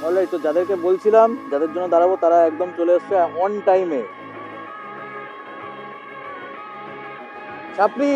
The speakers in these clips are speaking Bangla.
অলরাইট, তো যাদেরকে বলছিলাম যাদের জন্য দাঁড়াবো তারা একদম চলে এসছে অন টাইমে। চাপড়ি,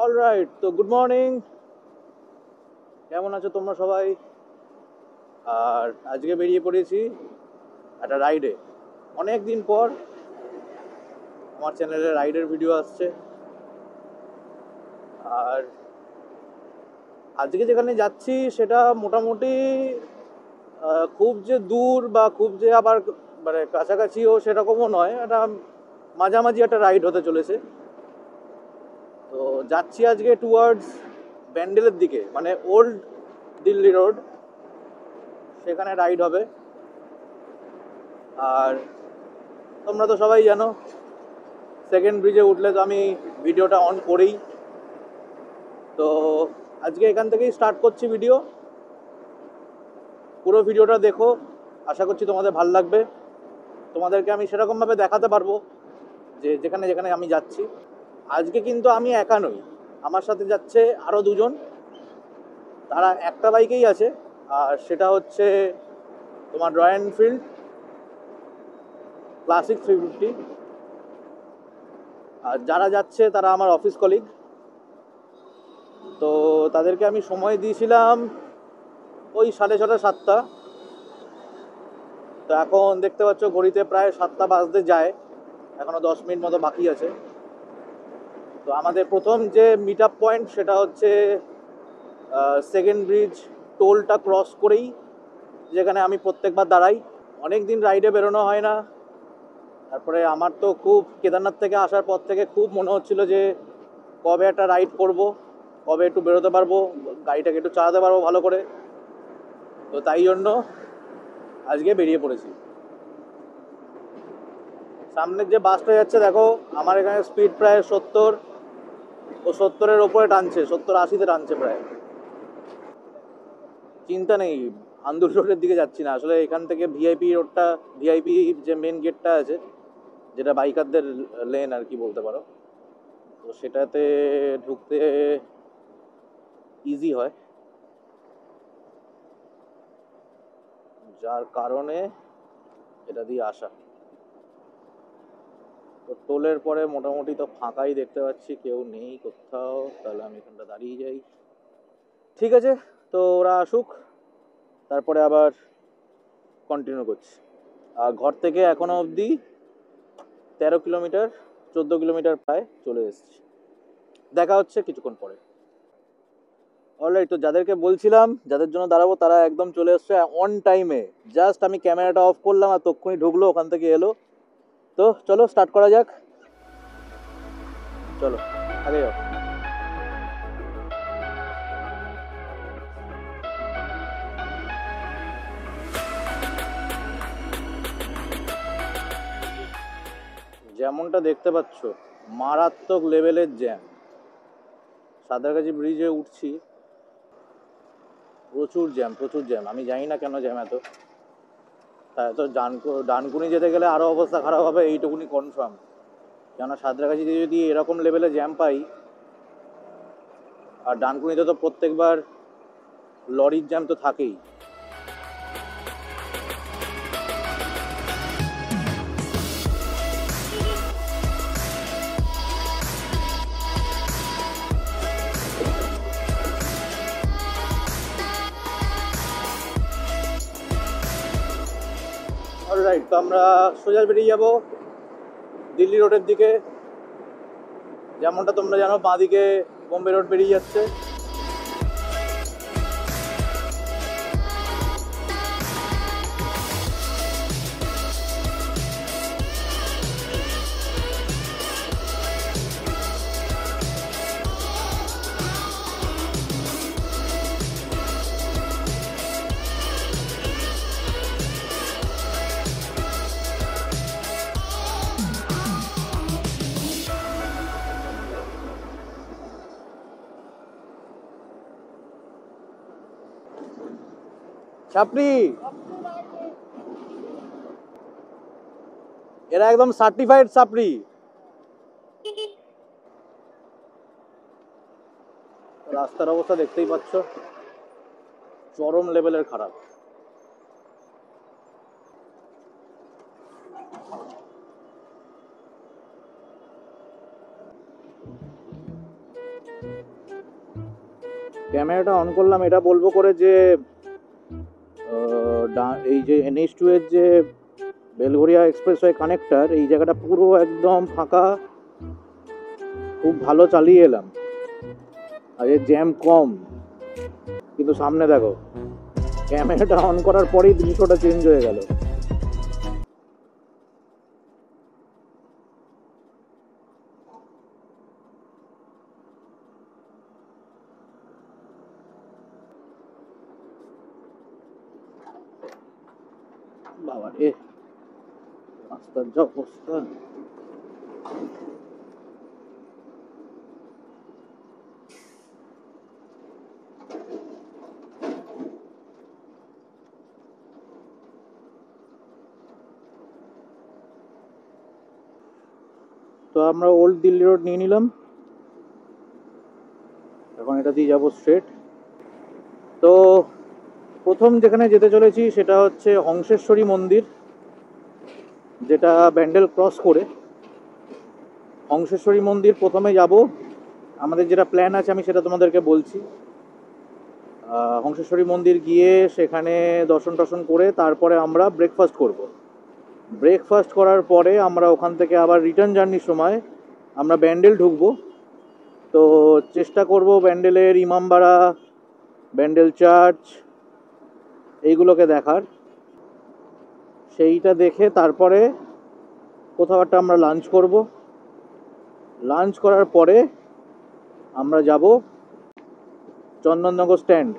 অলরাইট, তো গুড মর্নিং। কেমন আছো তোমরা সবাই? আর আজকে বেরিয়ে পড়েছি একটা রাইডে। অনেক দিন পর আমার চ্যানেলে রাইডের ভিডিও আসছে। আর আজকে যেখানে যাচ্ছি সেটা মোটামুটি খুব যে দূর বা খুব যে আবার মানে কাছাকাছিও সেরকমও নয়, একটা মাঝামাঝি একটা রাইড হতে চলেছে। তো যাচ্ছি আজকে টুয়ার্ডস ব্যান্ডেলের দিকে, মানে ওল্ড দিল্লি রোড, সেখানে রাইড হবে। আর তোমরা তো সবাই জানো সেকেন্ড ব্রিজে উঠলে তো আমি ভিডিওটা অন করেই। তো আজকে এখান থেকেই স্টার্ট করছি ভিডিও। পুরো ভিডিওটা দেখো, আশা করছি তোমাদের ভালো লাগবে। তোমাদেরকে আমি সেরকমভাবে দেখাতে পারবো যে যেখানে যেখানে আমি যাচ্ছি। আজকে কিন্তু আমি একা নই, আমার সাথে যাচ্ছে আরও দুজন। তারা একটা বাইকেই আছে, আর সেটা হচ্ছে তোমার রয়্যাল এনফিল্ড ক্লাসিক 350। আর যারা যাচ্ছে তারা আমার অফিস কলিগ। তো তাদেরকে আমি সময় দিয়েছিলাম ওই 6:30 7টা। তো এখন দেখতে পাচ্ছ ঘড়িতে প্রায় 7টা বাজতে যায়, এখনও 10 মিনিট মতো বাকি আছে। তো আমাদের প্রথম যে মিট আপ পয়েন্ট সেটা হচ্ছে সেকেন্ড ব্রিজ টোলটা ক্রস করেই, যেখানে আমি প্রত্যেকবার দাঁড়াই। অনেক দিন রাইডে বেরোনো হয় না। তারপরে আমার তো খুব কেদারনাথ থেকে আসার পর থেকে খুব মনে হচ্ছিল যে কবে একটা রাইড করব, কবে একটু বেরোতে পারবো, গাড়িটাকে একটু চালাতে পারবো ভালো করে। তো তাই জন্য আজকে বেরিয়ে পড়েছি। সামনের যে বাসটা যাচ্ছে দেখো, আমার এখানে স্পিড প্রায় 70, ও 70-এর ওপরে টানছে, 70-80-তে টানছে প্রায়। চিন্তা নেই, আন্দুল রোডের দিকে যাচ্ছি না আসলে। এখান থেকে ভিআইপি রোডটা, ভিআইপি যে মেন গেটটা আছে, যেটা বাইকারদের লেন আর কি বলতে পারো, তো সেটাতে ঢুকতে ইজি হয়, যার কারণে এটা দিয়ে আসা। তো টোলের পরে মোটামুটি তো ফাঁকাই দেখতে পাচ্ছি, কেউ নেই কোথাও। তাহলে আমি এখানটা দাঁড়িয়ে যাই। ঠিক আছে, তো ওরা আসুক, তারপরে আবার কন্টিনিউ করছি। আর ঘর থেকে এখনো অবধি 13 কিলোমিটার, 14 কিলোমিটার প্রায় চলে এসেছি। দেখা হচ্ছে কিছুক্ষণ পরে। অলরাইট, তো যাদেরকে বলছিলাম যাদের জন্য দাঁড়াবো তারা একদম চলে এসছে অন টাইমে। জাস্ট আমি ক্যামেরাটা অফ করলাম আর তক্ষুনি ঢুকলো, ওখান থেকে এলো। তো চলো স্টার্ট করা যাক। চলো আগে যাও। যেমনটা দেখতে পাচ্ছ মারাত্মক লেভেলের জ্যাম। সাঁতরাগাছি ব্রিজে উঠছি, প্রচুর জ্যাম, প্রচুর জ্যাম। আমি জানি না কেন জ্যাম এত। তো ডানকুনি যেতে গেলে আরও অবস্থা খারাপ হবে, এইটুকুনি কনফার্ম। কেননা সাঁতরাগাছিতে যদি এরকম লেভেলে জ্যাম পাই, আর ডানকুনিতে তো প্রত্যেকবার লরির জ্যাম তো থাকেই। অলরাইট, তো আমরা সোজা বেরিয়ে যাব দিল্লি রোডের দিকে। যেমনটা তোমরা জানো, বাঁ দিকে বোম্বে রোড বেরিয়ে যাচ্ছে। ছাপড়ি, এরা একদম সার্টিফাইড ছাপড়ি। রাস্তার অবস্থা দেখতেই পাচ্ছ, চরম লেভেলের খারাপ। ক্যামেরাটা অন করলাম এটা বলবো করে যে এই যে NH2 এর যে বেলঘরিয়া এক্সপ্রেসওয়ে কানেক্টর, এই জায়গাটা পুরো একদম ফাঁকা, খুব ভালো চালিয়ে এলাম, আর এর জ্যাম কম। কিন্তু সামনে দেখো, ক্যামেরাটা অন করার পরেই দৃশ্যটা চেঞ্জ হয়ে গেল। বাবা রে, রাস্তার যা অবস্থা! তো আমরা ওল্ড দিল্লি রোড নিয়ে নিলাম, এখন এটা দিয়ে যাবো স্ট্রেট। তো প্রথম যেখানে যেতে চলেছি সেটা হচ্ছে হংসেশ্বরী মন্দির, যেটা ব্যান্ডেল ক্রস করে। হংসেশ্বরী মন্দির প্রথমে যাব, আমাদের যেটা প্ল্যান আছে আমি সেটা তোমাদেরকে বলছি। হংসেশ্বরী মন্দির গিয়ে সেখানে দর্শন টর্শন করে তারপরে আমরা ব্রেকফাস্ট করব। ব্রেকফাস্ট করার পরে আমরা ওখান থেকে আবার রিটার্ন জার্নির সময় আমরা ব্যান্ডেল ঢুকবো। তো চেষ্টা করব ব্যান্ডেলের ইমামবাড়া, ব্যান্ডেল চার্চ এইগুলোকে দেখার। সেইটা দেখে তারপরে কোথাও একটা আমরা লাঞ্চ করব। লাঞ্চ করার পরে আমরা যাব চন্দননগর স্ট্যান্ড।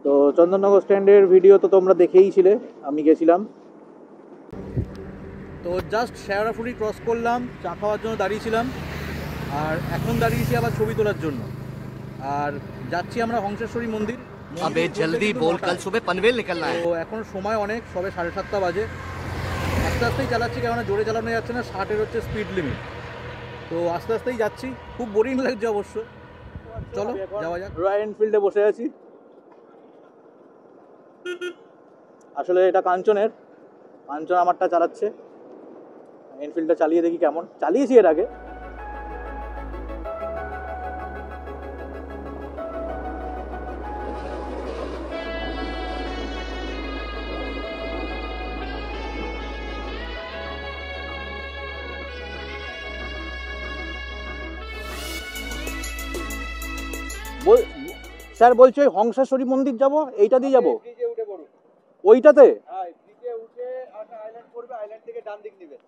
তো চন্দননগর স্ট্যান্ডের ভিডিও তো তোমরা দেখেইছিলে, আমি গেছিলাম। তো জাস্ট শেওড়াফুলি ক্রস করলাম, চা খাওয়ার জন্য দাঁড়িয়েছিলাম, আর এখন দাঁড়িয়েছি আবার ছবি তোলার জন্য। আর যাচ্ছি আমরা হংসেশ্বরী মন্দির। अबे जल्दी बोल, कल सुबह पनवेल निकलना है। তো এখন সময় অনেক, সবে 7:30 বাজে। আস্তে আস্তেই চালাচ্ছি, কেননা জোরে চালানো যাচ্ছে না, 60-এর হচ্ছে স্পিড লিমিট। তো আস্তে আস্তেই যাচ্ছি, খুব বোরিং লাগছে অবশ্য। চলো যাওয়া যাক। রয়্যাল এনফিল্ডে বসে আছি, আসলে এটা কাঞ্চনের, কাঞ্চন আমারটা চালাচ্ছে। এনফিল্ডটা চালিয়ে দেখি কেমন, চালিয়েছি এর আগে। স্যার বলছে ওই হংসেশ্বরী মন্দির যাব, এইটা দিয়ে যাব ওইটাতে?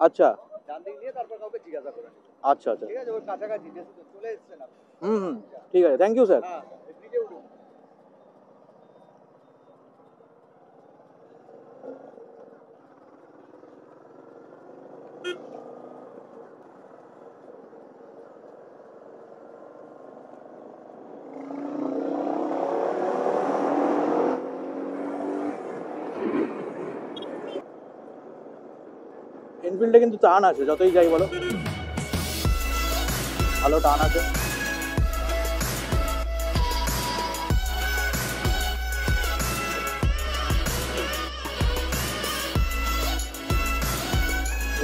আচ্ছা, আচ্ছা আচ্ছা, হুম, ঠিক আছে, থ্যাংক ইউ স্যার। এনফিল্ডে কিন্তু টান আছে, যতই যাই বলো, ভালো টান আছে।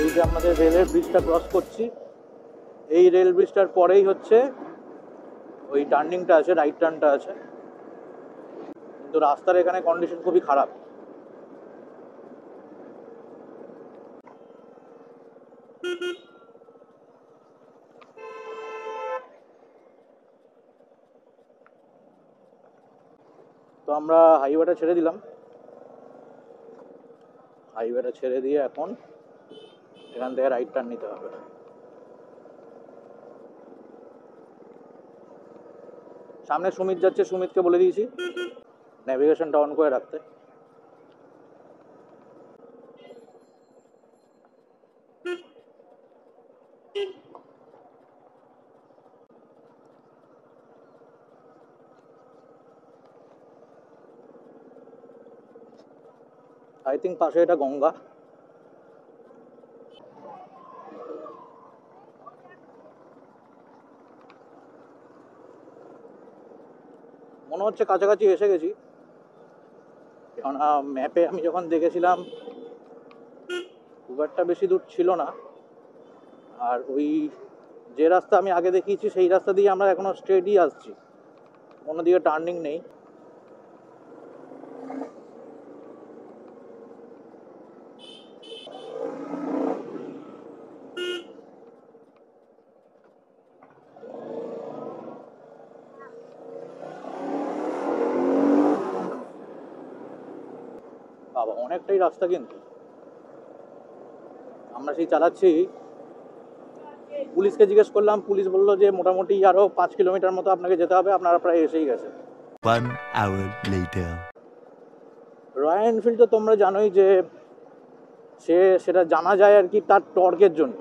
এই যে আমাদের রেলের ব্রিজটা ক্রস করছি, এই রেল ব্রিজটার পরেই হচ্ছে ওই টার্নিংটা আছে, রাইট টার্নটা আছে। কিন্তু রাস্তার এখানে কন্ডিশন খুবই খারাপ। তো আমরা হাইওয়েটা ছেড়ে দিলাম, হাইওয়েটা ছেড়ে দিয়ে এখন এখান থেকে রাইট টার্ন নিতে হবে। সামনে সুমিত যাচ্ছে, সুমিতকে বলে দিয়েছি নেভিগেশনটা অন করে রাখতে। আই থিঙ্ক পাশে এটা গঙ্গা। মনে হচ্ছে কাছাকাছি এসে গেছি, কেননা ম্যাপে আমি যখন দেখেছিলাম খুব একটা বেশি দূর ছিল না। আর ওই যে রাস্তা আমি আগে দেখিয়েছি সেই রাস্তা দিয়ে আমরা এখনো স্ট্রেটই আসছি, কোনো দিকে টার্নিং নেই। বাবা অনেকটাই রাস্তা, কিন্তু আমরা সেই চালাচ্ছি। পুলিশকে জিজ্ঞেস করলাম, পুলিশ বললো যে মোটামুটি আরো 5 কিলোমিটার মতো আপনাকে যেতে হবে, আপনারা প্রায় এসেই গেছে। 1 hour later. রয়্যাল এনফিল্ড তো তোমরা জানোই যে সেটা জানা যায় আর কি তার টর্কের জন্য।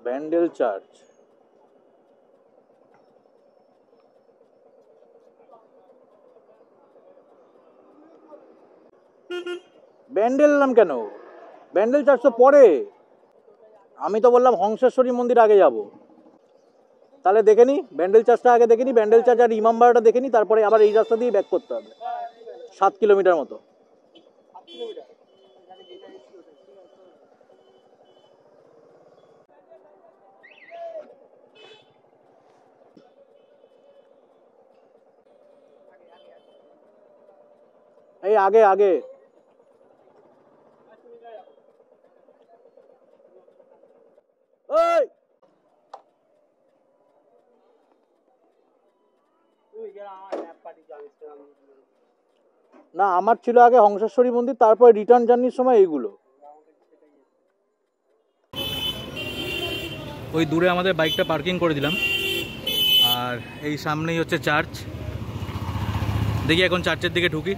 ব্যান্ডেল চার্চ, ব্যান্ডেল নাম কেন? ব্যান্ডেল চার্চ তো পরে। আমি তো বললাম হংসেশ্বরী মন্দির আগে যাব। তাহলে দেখে নি ব্যান্ডেল চার্চটা আগে দেখে নি, ব্যান্ডেল চার্চ আর ইমামবাড়াটা দেখে নি, তারপরে আবার এই রাস্তা দিয়ে ব্যাক করতে হবে 7 কিলোমিটার মতো। এই আগে আগে ওই না, আমার ছিল আগে হংসেশ্বরী মন্দির, তারপরে রিটার্ন জার্নির সময় এইগুলো। ওই দূরে আমাদের বাইকটা পার্কিং করে দিলাম, আর এই সামনেই হচ্ছে চার্চ। দেখি এখন চার্চের দিকে ঢুকি।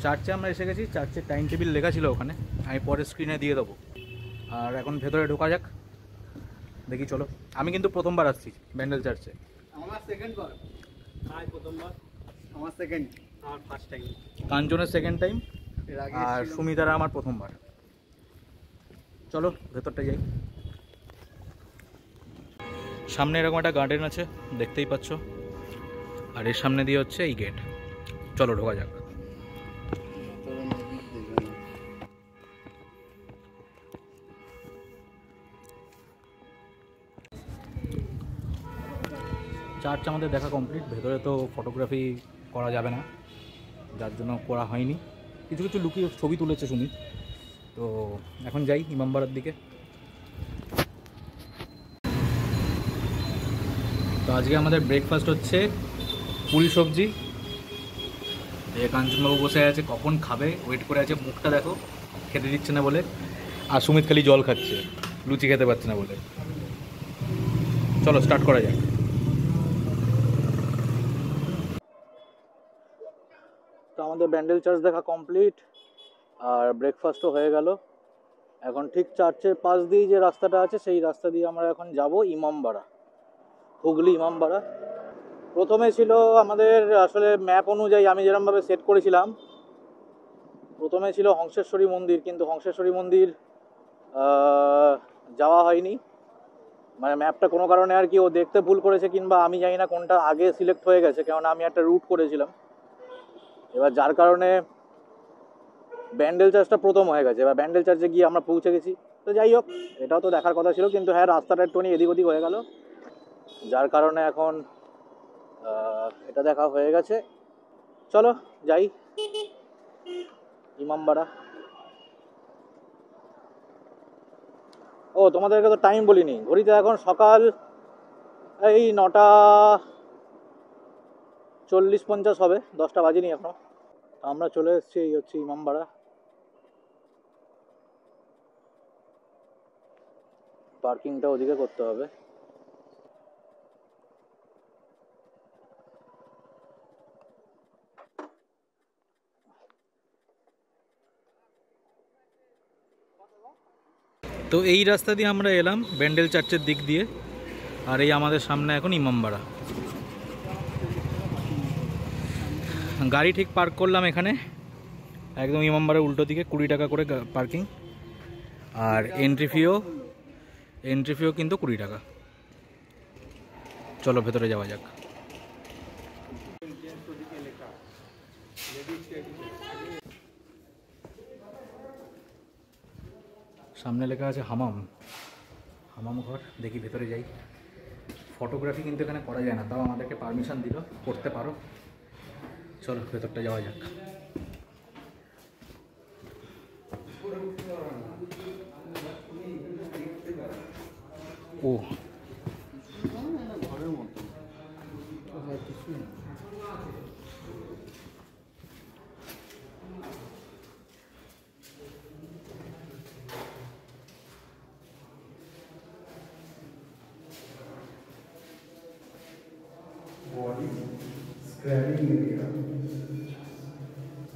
চার্চে আমরা এসে গেছি, চার্চের টাইম টেবিল লেখা ছিল ওখানে, আমি পরে স্ক্রিনে দিয়ে দেবো। আর এখন ভেতরে ঢোকা যাক, দেখি চলো। আমি কিন্তু প্রথমবার আসছি ব্যান্ডেল চার্চে। আমার সেকেন্ড বার, আর প্রথমবার আমার সেকেন্ড, আর ফার্স্ট টাইম। কাঞ্চনের সেকেন্ড টাইম, এর আগে আর এসেছিলাম। সুমিতারা আমার প্রথমবার। চলো ভেতরটা যাই। সামনে এরকম একটা গার্ডেন আছে, দেখতেই পাচ্ছ, আর এর সামনে দিয়ে হচ্ছে এই গেট। চলো ঢোকা যাক। চার্চ আমাদের দেখা কমপ্লিট। ভেতরে তো ফটোগ্রাফি করা যাবে না, যার জন্য করা হয়নি। কিছু কিছু লুকিয়ে ছবি তুলেছে সুমিত। তো এখন যাই ইমামবাড়ার দিকে। তো আজকে আমাদের ব্রেকফাস্ট হচ্ছে পুরি সবজি। এই কাঞ্চনবাবু বসে আছে, কখন খাবে ওয়েট করে আছে, মুখটা দেখো, খেতে দিচ্ছে না বলে। আর সুমিত খালি জল খাচ্ছে, লুচি খেতে পারছে না বলে। চলো স্টার্ট করা যাক। তো আমাদের ব্যান্ডেল চার্চ দেখা কমপ্লিট, আর ব্রেকফাস্টও হয়ে গেল। এখন ঠিক চার্চের পাশ দিয়ে যে রাস্তাটা আছে সেই রাস্তা দিয়ে আমরা এখন যাব ইমামবাড়া, হুগলি ইমামবাড়া। প্রথমে ছিল আমাদের আসলে ম্যাপ অনুযায়ী আমি যেরকমভাবে সেট করেছিলাম, প্রথমে ছিল হংসেশ্বরী মন্দির, কিন্তু হংসেশ্বরী মন্দির যাওয়া হয়নি। মানে ম্যাপটা কোনো কারণে আর কি ও দেখতে ভুল করেছে, কিংবা আমি জানি না কোনটা আগে সিলেক্ট হয়ে গেছে, কেননা আমি একটা রুট করেছিলাম। এবার যার কারণে ব্যান্ডেল চার্চটা প্রথম হয়ে গেছে। এবার ব্যান্ডেল চার্চে গিয়ে আমরা পৌঁছে গেছি। তো যাই হোক, এটাও তো দেখার কথা ছিল, কিন্তু হ্যাঁ রাস্তাটা একটুখানি এদিক ওদিক হয়ে গেল, যার কারণে এখন এটা দেখা হয়ে গেছে। চলো যাই ইমামবাড়া। ও তোমাদেরকে তো টাইম বলিনি, ঘড়িতে এখন সকাল এই 9:40-50 হবে, 10টা বাজেনি এখনো। আমরা চলে এসেছি, এই হচ্ছে ইমামবাড়া। পার্কিংটা ওদিকে করতে হবে। তো এই রাস্তা দিয়ে আমরা এলাম ব্যান্ডেল চার্চের দিক দিয়ে, আর এই আমাদের সামনে এখন ইমামবাড়া। গাড়ি ঠিক পার্ক করলাম এখানে একদম ইমামবাড়ার উল্টো দিকে, 20 টাকা করে পার্কিং। আর এন্ট্রি ফিও কিন্তু 20 টাকা। চলো ভেতরে যাওয়া যাক। সামনে লেখা আছে হামাম ঘর। দেখি ভেতরে যাই। ফটোগ্রাফি কিন্তু এখানে করা যায় না, তাও আমাদেরকে পারমিশন দিল, করতে পারো। চলো ভেতরটা যাওয়া যাক। ও বডি স্ক্রাবিং এরিয়া,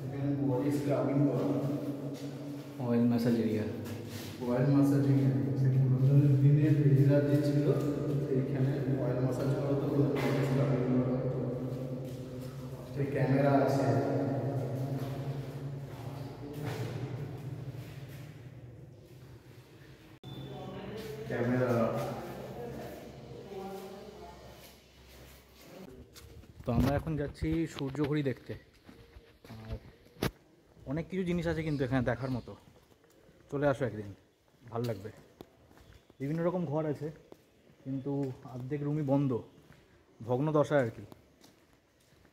এখানে বডি স্ক্রাবিং করা, oil massage area. Oil massaging area. সে পুরোনো দিনের রেজিরা যে ছিল সেইখানে অয়েল মাসাজ করা তো বডি স্ক্রাবিং করা হতো। সে ক্যামেরা আছে, ক্যামেরা। তো আমরা এখন যাচ্ছি সূর্যঘড়ি দেখতে। আর অনেক কিছু জিনিস আছে কিন্তু এখানে দেখার মতো। চলে আসো একদিন, ভালো লাগবে। বিভিন্ন রকম ঘর আছে কিন্তু অর্ধেক রুমই বন্ধ, ভগ্ন দশায় আর কি।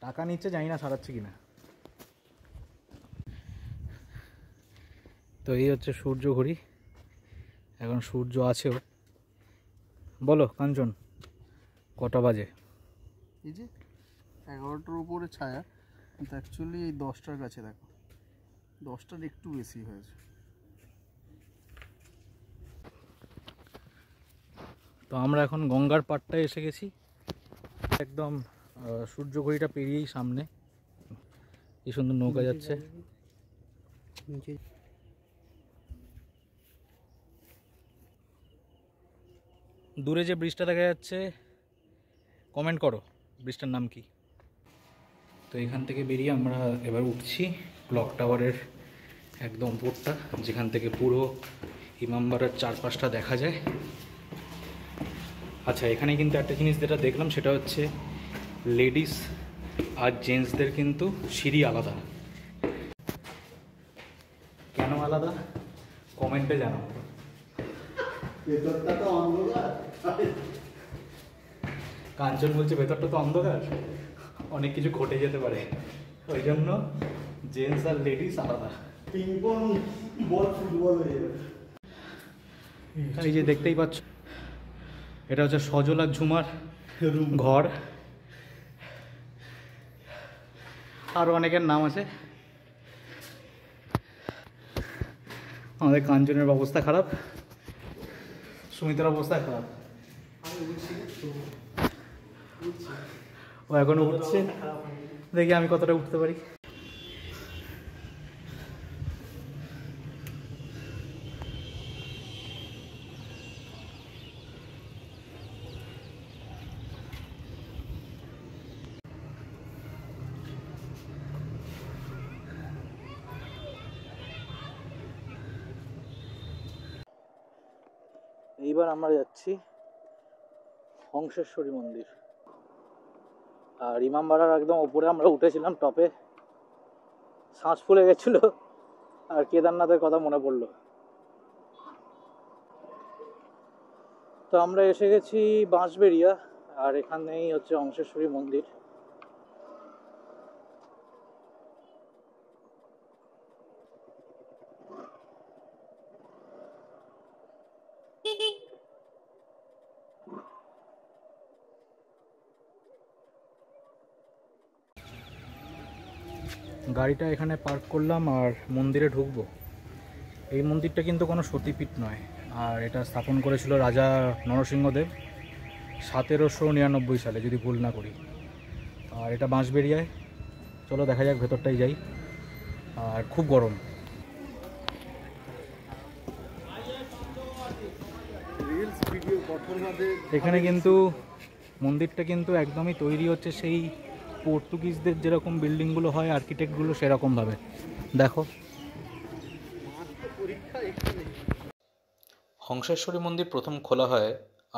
টাকা নিচ্ছে, জানি না সারাচ্ছে কিনা। তো এই হচ্ছে সূর্যঘড়ি, এখন সূর্য আছেও। বলো কাঞ্চন, কটা বাজে? এই যে 11টার উপরে ছায়া, কিন্তু অ্যাকচুয়ালি এই 10টার কাছে দেখো, 10টার একটু বেশি হয়েছে। তো আমরা এখন গঙ্গার পাড়টায় এসে গেছি, একদম সূর্যঘড়িটা পেরিয়েই সামনে। কি সুন্দর নৌকা যাচ্ছে। দূরে যে ব্রিজটা দেখা যাচ্ছে, কমেন্ট করো ব্রিজটার নাম কি। তো এখান থেকে বেরিয়ে আমরা এবার উঠছি ক্লক টাওয়ারের একদম উপরটা, যেখান থেকে পুরো ইমামবাড়ার চারপাশটা দেখা যায়। আচ্ছা, এখানে কিন্তু একটা জিনিস যেটা দেখলাম সেটা হচ্ছে লেডিস আর জেন্টসদের কিন্তু সিঁড়ি আলাদা। কেন আলাদা কমেন্টে জানাও। ভেতরটা তো অন্ধকার। কাঞ্চন বলছে ভেতরটা তো অন্ধকার, অনেক কিছু ঘটে যেতে পারে, ওই জন্য জেন্টস আর লেডিস আলাদা। পিং পং বল ফুটবল হয়ে যাবে। এই যে দেখতেই পাচ্ছ, এটা হচ্ছে সজলা ঝুমার ঘর। আরও অনেকের নাম আছে। আমাদের কাঞ্চনের অবস্থা খারাপ, সুমিতের অবস্থা খারাপ। ও এখনো উঠছে, দেখি আমি কতটা উঠতে পারি। এইবার আমরা যাচ্ছি হংসেশ্বরী মন্দির। আর ইমামবাড়ার একদম ওপরে আমরা উঠেছিলাম টপে, শ্বাস ফুলে গেছিল আর কেদারনাথের কথা মনে পড়লো। তো আমরা এসে গেছি বাঁশবেড়িয়া, আর এখানেই হচ্ছে হংসেশ্বরী মন্দির। গাড়িটা এখানে পার্ক করলাম আর মন্দিরে ঢুকবো। এই মন্দিরটা কিন্তু কোনো সতীপীঠ নয়, আর এটা স্থাপন করেছিল রাজা নরসিংহদেব 1799 সালে, যদি ভুল না করি। আর এটা বাঁশবেড়িয়ায়। চলো দেখা যাক, ভেতরটাই যাই। আর খুব গরম। রিলস ভিডিও কঠোর ভাবে এখানে কিন্তু মন্দিরটা কিন্তু একদমই তৈরি হচ্ছে সেই পর্তুগিজদের যেরকম বিল্ডিংগুলো হয় আর্কিটেক্টগুলো সেরকমভাবে দেখো। হংসেশ্বরী মন্দির প্রথম খোলা হয়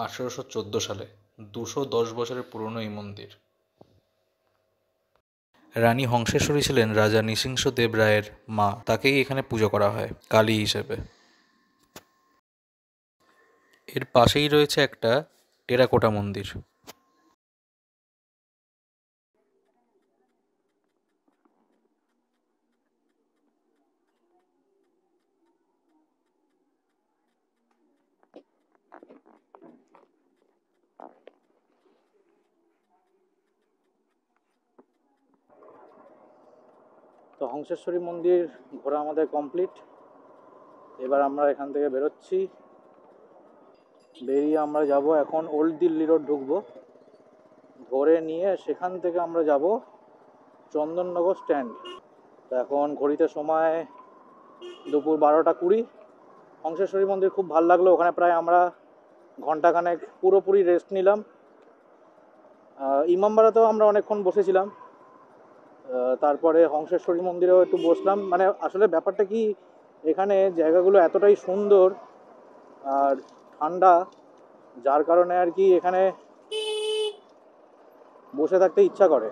1814 সালে। 210 বছরের পুরনো এই মন্দির। রানী হংসেশ্বরী ছিলেন রাজা নৃসিংহদেব রায়ের মা, তাকেই এখানে পুজো করা হয় কালী হিসেবে। এর পাশেই রয়েছে একটা টেরাকোটা মন্দির। তো হংসেশ্বরী মন্দির ঘোরা আমাদের কমপ্লিট। এবার আমরা এখান থেকে বেরোচ্ছি। বেরিয়ে আমরা যাব এখন ওল্ড দিল্লি রোড ঢুকবো, ধরে নিয়ে সেখান থেকে আমরা যাব চন্দননগর স্ট্যান্ড। তো এখন ঘড়িতে সময় দুপুর 12টা 20। হংসেশ্বরী মন্দির খুব ভালো লাগলো, ওখানে প্রায় আমরা ঘন্টাখানেক পুরোপুরি রেস্ট নিলাম। ইমামবাড়াতেও আমরা অনেকক্ষণ বসেছিলাম, তারপরে হংসেশ্বরী মন্দিরেও একটু বসলাম। মানে আসলে ব্যাপারটা কি, এখানে জায়গাগুলো এতটাই সুন্দর আর ঠান্ডা, যার কারণে আর কি এখানে বসে থাকতে ইচ্ছা করে।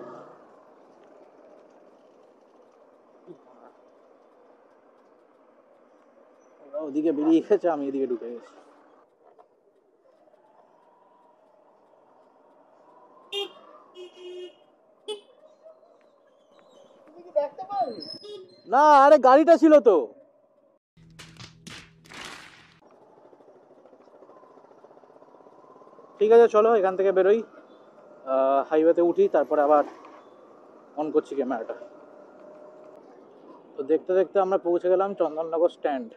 ওরা ওদিকে বেরিয়ে গেছে, আমি এদিকে ঢুকে গেছি। না, আরে গাড়িটা ছিল তো। ঠিক আছে, চলো এখান থেকে বেরোই, হাইওয়েতে উঠি, তারপরে আবার অন করছি ক্যামেরাটা। তো দেখতে দেখতে আমরা পৌঁছে গেলাম চন্দননগর স্ট্যান্ড।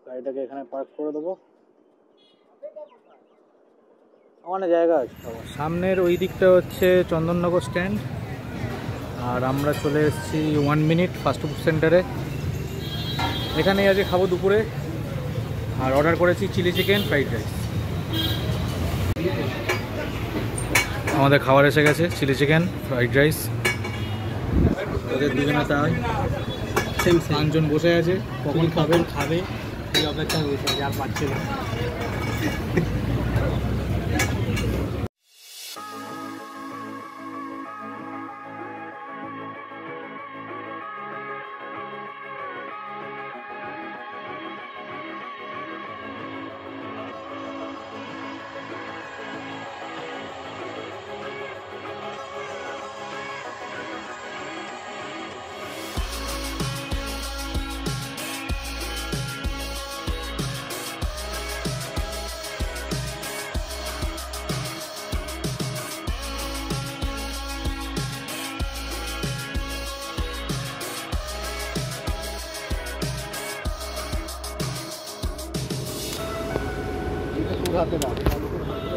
গাড়িটাকে এখানে পার্ক করে দেবো, ওখানে জায়গা আছে। সামনের ওই দিকটা হচ্ছে চন্দননগর স্ট্যান্ড, আর আমরা চলে এসেছি 1 মিনিট ফাস্ট ফুড সেন্টারে। এখানেই আজকে খাবো দুপুরে, আর অর্ডার করেছি চিলি চিকেন ফ্রাইড রাইস। আমাদের খাবার এসে গেছে, চিলি চিকেন ফ্রাইড রাইস। ওদের দুজনে তাই সেম 5 জন বসে আছে, কখন খাবে এই অপেক্ষা বসে আছে, আর পাচ্ছে না।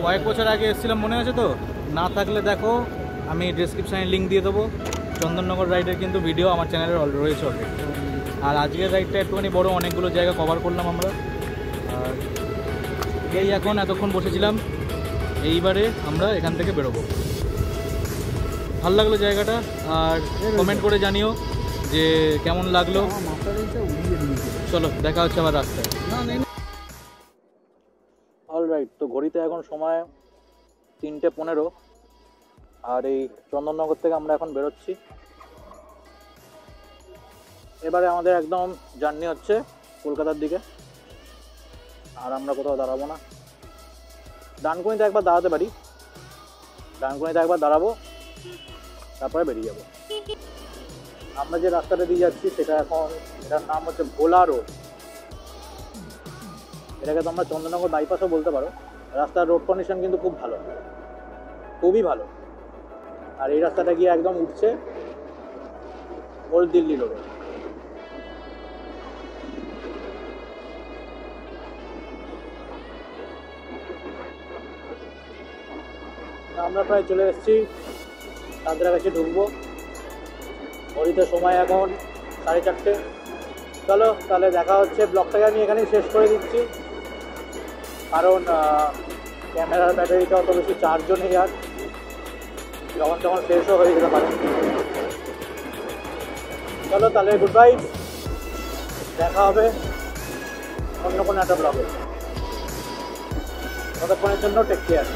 কয়েক বছর আগে এসেছিলাম, মনে আছে তো? না থাকলে দেখো, আমি ডেসক্রিপশানে লিঙ্ক দিয়ে দেবো। চন্দননগর রাইডের কিন্তু ভিডিও আমার চ্যানেলে রয়েছে অলরেডি। আর আজকের রাইডটা একটুখানি বড়, অনেকগুলো জায়গা কভার করলাম আমরা। আর এই এখন এতক্ষণ বসেছিলাম, এইবারে আমরা এখান থেকে বেরোবো। ভালো লাগলো জায়গাটা, আর কমেন্ট করে জানিও যে কেমন লাগলো। চলো দেখা হচ্ছে আবার রাস্তায়। অলরাইট, তো ঘড়িতে এখন সময় 3:15, আর এই চন্দননগর থেকে আমরা এখন বেরোচ্ছি। এবারে আমাদের একদম জার্নি হচ্ছে কলকাতার দিকে, আর আমরা কোথাও দাঁড়াবো না। ডানকুনিতে একবার দাঁড়াতে পারি, ডানকুনিতে একবার দাঁড়াবো, তারপরে বেরিয়ে যাবো। আমরা যে রাস্তাটা দিয়ে যাচ্ছি সেটা এখন, এটার নাম হচ্ছে ভোলা রোড। এটাকে তোমরা চন্দননগর বাইপাসও বলতে পারো। রাস্তার রোড কন্ডিশন কিন্তু খুব ভালো, খুবই ভালো। আর এই রাস্তাটা গিয়ে একদম উঠছে ওল্ড দিল্লি রোডে। আমরা প্রায় চলে এসেছি, সাঁতরাগাছি ঢুকবো। ঘড়িতে সময় এখন 4:30। চলো তাহলে দেখা হচ্ছে। ব্লগটাকে আমি এখানেই শেষ করে দিচ্ছি, কারণ ক্যামেরার ব্যাটারিটা অত বেশি চার্জও নেই আর, যখন তখন শেষও হয়ে যেতে পারে। চলো তাহলে গুড বাই, দেখা হবে অন্য কোনো একটা ব্লগে। ততক্ষণের জন্য টেক কেয়ার।